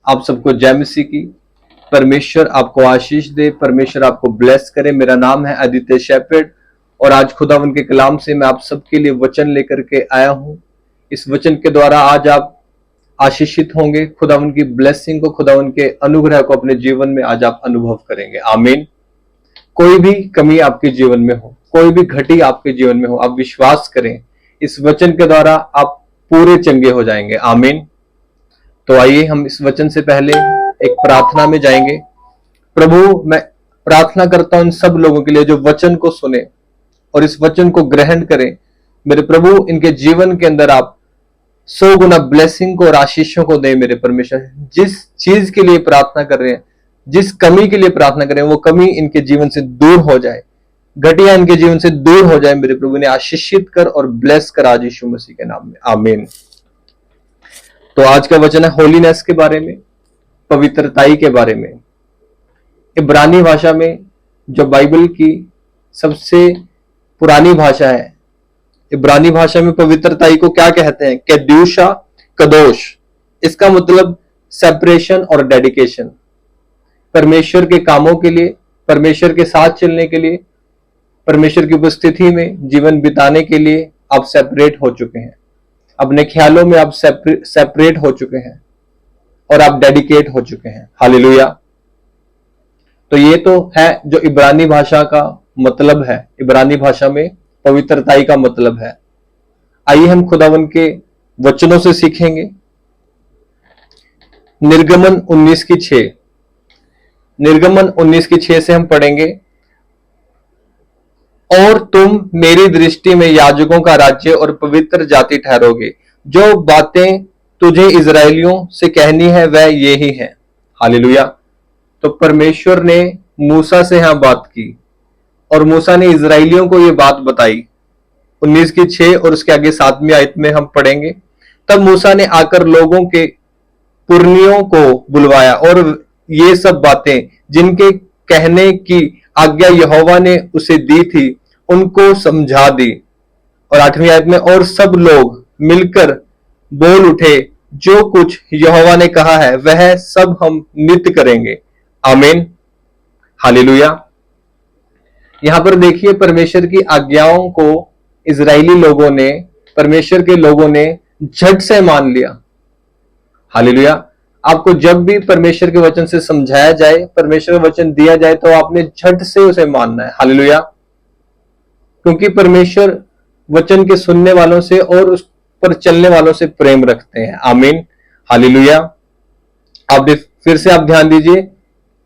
आप सबको जय मसीह की। परमेश्वर आपको आशीष दे, परमेश्वर आपको ब्लेस करे। मेरा नाम है आदित्य शेफर्ड और आज खुदावन के कलाम से मैं आप सबके लिए वचन लेकर के आया हूं। इस वचन के द्वारा आज आप आशीषित होंगे। खुदावन की ब्लेसिंग को, खुदावन के अनुग्रह को अपने जीवन में आज आप अनुभव करेंगे। आमीन। कोई भी कमी आपके जीवन में हो, कोई भी घटी आपके जीवन में हो, आप विश्वास करें, इस वचन के द्वारा आप पूरे चंगे हो जाएंगे। आमीन। तो आइए हम इस वचन से पहले एक प्रार्थना में जाएंगे। प्रभु, मैं प्रार्थना करता हूं इन सब लोगों के लिए जो वचन को सुने और इस वचन को ग्रहण करें। मेरे प्रभु, इनके जीवन के अंदर आप 100 गुना ब्लेसिंग को और आशीषों को दें। मेरे परमेश्वर, जिस चीज के लिए प्रार्थना कर रहे हैं, जिस कमी के लिए प्रार्थना कर रहे हैं, वो कमी इनके जीवन से दूर हो जाए, घटिया इनके जीवन से दूर हो जाए। मेरे प्रभु ने आशीषित कर और ब्लेस कर आज यीशु मसीह के नाम में। आमीन। तो आज का वचन है होलीनेस के बारे में, पवित्रताई के बारे में। इब्रानी भाषा में, जो बाइबल की सबसे पुरानी भाषा है, इब्रानी भाषा में पवित्रताई को क्या कहते हैं? केद्यूशा कदोश। इसका मतलब सेपरेशन और डेडिकेशन। परमेश्वर के कामों के लिए, परमेश्वर के साथ चलने के लिए, परमेश्वर की उपस्थिति में जीवन बिताने के लिए आप सेपरेट हो चुके हैं। अपने ख्यालों में आप सेपरेट हो चुके हैं और आप डेडिकेट हो चुके हैं। हालेलुया। तो ये तो है जो इब्रानी भाषा का मतलब है। इब्रानी भाषा में पवित्रताई का मतलब है। आइए हम खुदावन के वचनों से सीखेंगे। निर्गमन 19:6, निर्गमन 19:6 से हम पढ़ेंगे। और तुम मेरी दृष्टि में याजकों का राज्य और पवित्र जाति ठहरोगे। जो बातें तुझे इजरायलियों से कहनी है वह ये ही है। हालेलुया। तो परमेश्वर ने मूसा से यहां बात की और मूसा ने इजरायलियों को ये बात बताई। 19:6 और उसके आगे 7वीं आयत में हम पढ़ेंगे। तब मूसा ने आकर लोगों के पुरनियों को बुलवाया और ये सब बातें जिनके कहने की आज्ञा यहोवा ने उसे दी थी उनको समझा दी। और 8वीं आयत में, और सब लोग मिलकर बोल उठे, जो कुछ यहोवा ने कहा है वह सब हम नित्य करेंगे। आमीन। हालेलुया। यहां पर देखिए, परमेश्वर की आज्ञाओं को इजरायली लोगों ने, परमेश्वर के लोगों ने झट से मान लिया। हालेलुया। आपको जब भी परमेश्वर के वचन से समझाया जाए, परमेश्वर का वचन दिया जाए, तो आपने झट से उसे मानना है। हालेलुया। क्योंकि परमेश्वर वचन के सुनने वालों से और उस पर चलने वालों से प्रेम रखते हैं। आमीन। हालेलुया। आप फिर से आप ध्यान दीजिए,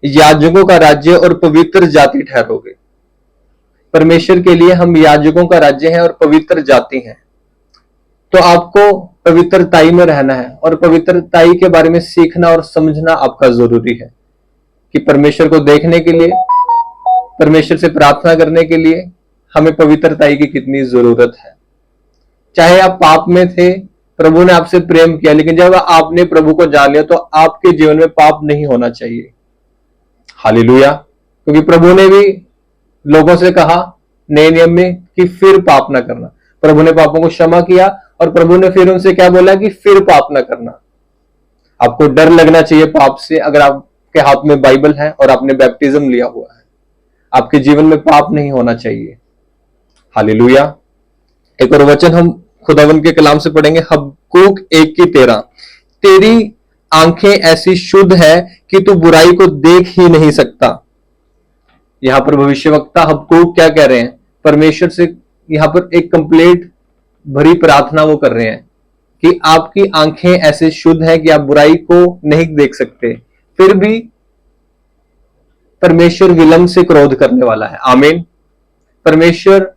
याजकों का राज्य और पवित्र जाति ठहरोगे। परमेश्वर के लिए हम याजकों का राज्य हैं और पवित्र जाति हैं। तो आपको पवित्रताई में रहना है और पवित्रताई के बारे में सीखना और समझना आपका जरूरी है कि परमेश्वर को देखने के लिए, परमेश्वर से प्रार्थना करने के लिए हमें पवित्रताई की कितनी जरूरत है। चाहे आप पाप में थे, प्रभु ने आपसे प्रेम किया, लेकिन जब आपने प्रभु को जान लिया तो आपके जीवन में पाप नहीं होना चाहिए। हालेलुया। क्योंकि प्रभु ने भी लोगों से कहा नए नियम में कि फिर पाप ना करना। प्रभु ने पापों को क्षमा किया और प्रभु ने फिर उनसे क्या बोला कि फिर पाप ना करना। आपको डर लगना चाहिए पाप से। अगर आपके हाथ में बाइबल है और आपने बैप्टिज्म लिया हुआ है, आपके जीवन में पाप नहीं होना चाहिए। हालेलुया। एक और वचन हम खुदावन के कलाम से पढ़ेंगे। हबक्कूक 1:13। तेरी आंखें ऐसी शुद्ध है कि तू बुराई को देख ही नहीं सकता। यहां पर भविष्यवक्ता हबक्कूक क्या कह रहे हैं? परमेश्वर से यहां पर एक कंप्लीट भरी प्रार्थना वो कर रहे हैं कि आपकी आंखें ऐसे शुद्ध हैं कि आप बुराई को नहीं देख सकते, फिर भी परमेश्वर विलंब से क्रोध करने वाला है। आमीन। परमेश्वर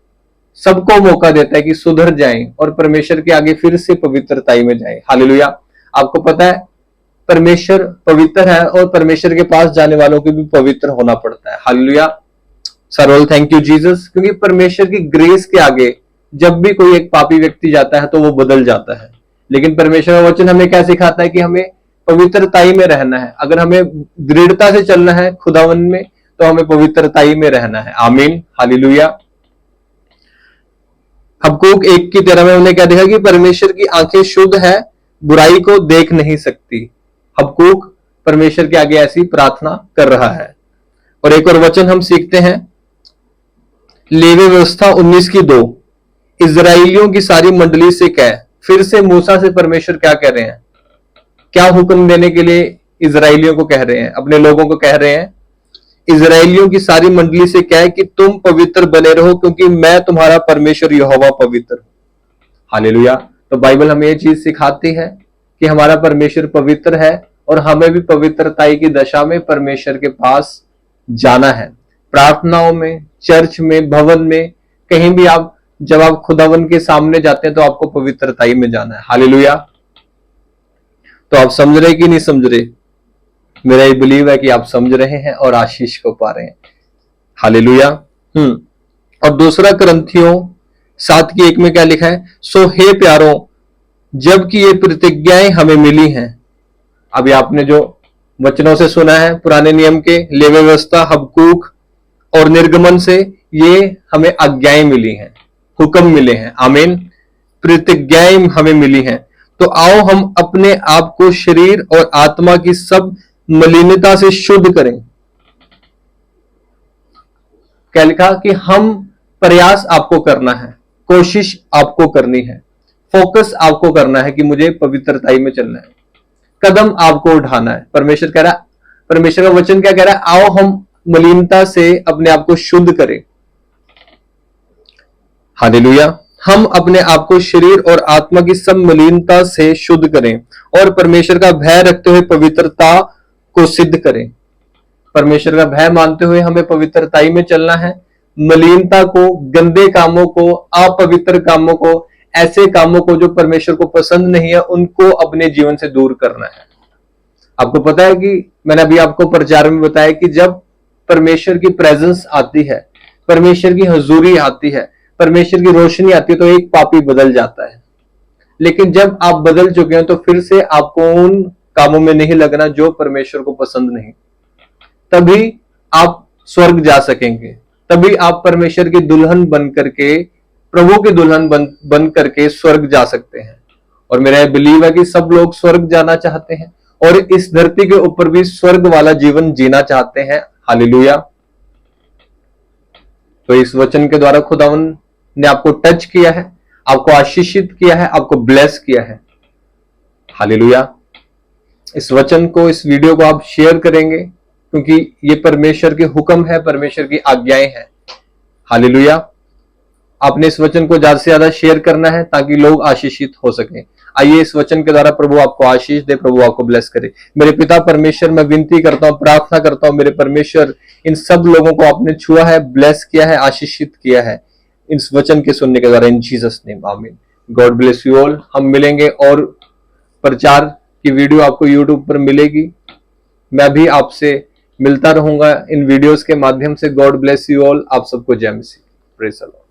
सबको मौका देता है कि सुधर जाएं और परमेश्वर के आगे फिर से पवित्रताई में जाएं। हालेलुया। आपको पता है परमेश्वर पवित्र है और परमेश्वर के पास जाने वालों को भी पवित्र होना पड़ता है। Hallelujah. Sarol thank you Jesus. क्योंकि परमेश्वर की ग्रेस के आगे जब भी कोई एक पापी व्यक्ति जाता है तो वो बदल जाता है, लेकिन परमेश्वर का वचन हमें क्या सिखाता है कि हमें पवित्रताई में रहना है। अगर हमें दृढ़ता से चलना है खुदावन में तो हमें पवित्रताई में रहना है। आमीन। हालेलुया। हबक्कूक 1:13 में हमने क्या देखा कि परमेश्वर की आंखें शुद्ध है, बुराई को देख नहीं सकती। हबक्कूक परमेश्वर के आगे ऐसी प्रार्थना कर रहा है। और एक और वचन हम सीखते हैं, लेवी व्यवस्था 19:2, इजराइलियों की सारी मंडली से कह। फिर से मूसा से परमेश्वर क्या कह रहे हैं, क्या हुक्म देने के लिए इजराइलियों को कह रहे हैं, अपने लोगों को कह रहे हैं, इजराइलियों की सारी मंडली से कह कि तुम पवित्र बने रहो क्योंकि मैं तुम्हारा परमेश्वर यहोवा पवित्र हूं। हालेलुया। तो बाइबल हमें ये चीज सिखाती है कि हमारा परमेश्वर पवित्र है और हमें भी पवित्रताई की दशा में परमेश्वर के पास जाना है। प्रार्थनाओं में, चर्च में, भवन में, कहीं भी आप जब आप खुदावन के सामने जाते हैं तो आपको पवित्रताई में जाना है। हालेलुया। तो आप समझ रहे कि नहीं समझ रहे? मेरा ये बिलीव है कि आप समझ रहे हैं और आशीष को पा रहे हैं। हालेलुया। और दूसरा करंथियों 7:1 में क्या लिखा है, सो हे प्यारों, जबकि ये प्रतिज्ञाएं हमें मिली हैं। अभी आपने जो वचनों से सुना है पुराने नियम के, लेवी व्यवस्था, हबक्कूक और निर्गमन से, ये हमें आज्ञाएं मिली हैं, हुक्म मिले हैं। आमीन। प्रतिज्ञाएं हमें मिली हैं। तो आओ हम अपने आप को शरीर और आत्मा की सब मलिनता से शुद्ध करें। क्या लिखा कि हम, प्रयास आपको करना है, कोशिश आपको करनी है, फोकस आपको करना है कि मुझे पवित्रताई में चलना है, कदम आपको उठाना है। परमेश्वर कह रहा है, परमेश्वर का वचन क्या कह रहा है, आओ हम मलिनता से अपने आप को शुद्ध करें। हालेलुया। हम अपने आप को शरीर और आत्मा की सब मलिनता से शुद्ध करें और परमेश्वर का भय रखते हुए पवित्रता को सिद्ध करें। परमेश्वर का भय मानते हुए हमें पवित्रताई में चलना है। मलिनता को, गंदे कामों को, अपवित्र कामों को, ऐसे कामों को जो परमेश्वर को पसंद नहीं है, उनको अपने जीवन से दूर करना है। आपको पता है कि मैंने अभी आपको प्रचार में बताया कि जब परमेश्वर की प्रेजेंस आती है, परमेश्वर की हजूरी आती है, परमेश्वर की रोशनी आती है, तो एक पापी बदल जाता है। लेकिन जब आप बदल चुके हैं तो फिर से आपको उन कामों में नहीं लगना जो परमेश्वर को पसंद नहीं। तभी आप स्वर्ग जा सकेंगे, तभी आप परमेश्वर की दुल्हन बन करके, प्रभु की दुल्हन बन करके स्वर्ग जा सकते हैं। और मेरा बिलीव है कि सब लोग स्वर्ग जाना चाहते हैं और इस धरती के ऊपर भी स्वर्ग वाला जीवन जीना चाहते हैं। हालेलुया। तो इस वचन के द्वारा खुदावन ने आपको टच किया है, आपको आशीषित किया है, आपको ब्लेस किया है। हालेलुया। इस वचन को, इस वीडियो को आप शेयर करेंगे क्योंकि ये परमेश्वर के हुक्म है, परमेश्वर की आज्ञाएं हैं। हालेलुया। आपने इस वचन को ज्यादा से ज्यादा शेयर करना है ताकि लोग आशीषित हो सकें। आइए इस वचन के द्वारा प्रभु आपको आशीष दे, प्रभु आपको ब्लेस करे। मेरे पिता परमेश्वर, मैं विनती करता हूं, प्रार्थना करता हूं, मेरे परमेश्वर, इन सब लोगों को आपने छुआ है, ब्लेस किया है, आशीषित किया है इस वचन के सुनने के द्वारा, इन जीसस नेम, आमीन। God bless you all. हम मिलेंगे और प्रचार की वीडियो आपको यूट्यूब पर मिलेगी। मैं भी आपसे मिलता रहूंगा इन वीडियोस के माध्यम से। God bless you all. आप सबको जय मसीह। Praise the Lord.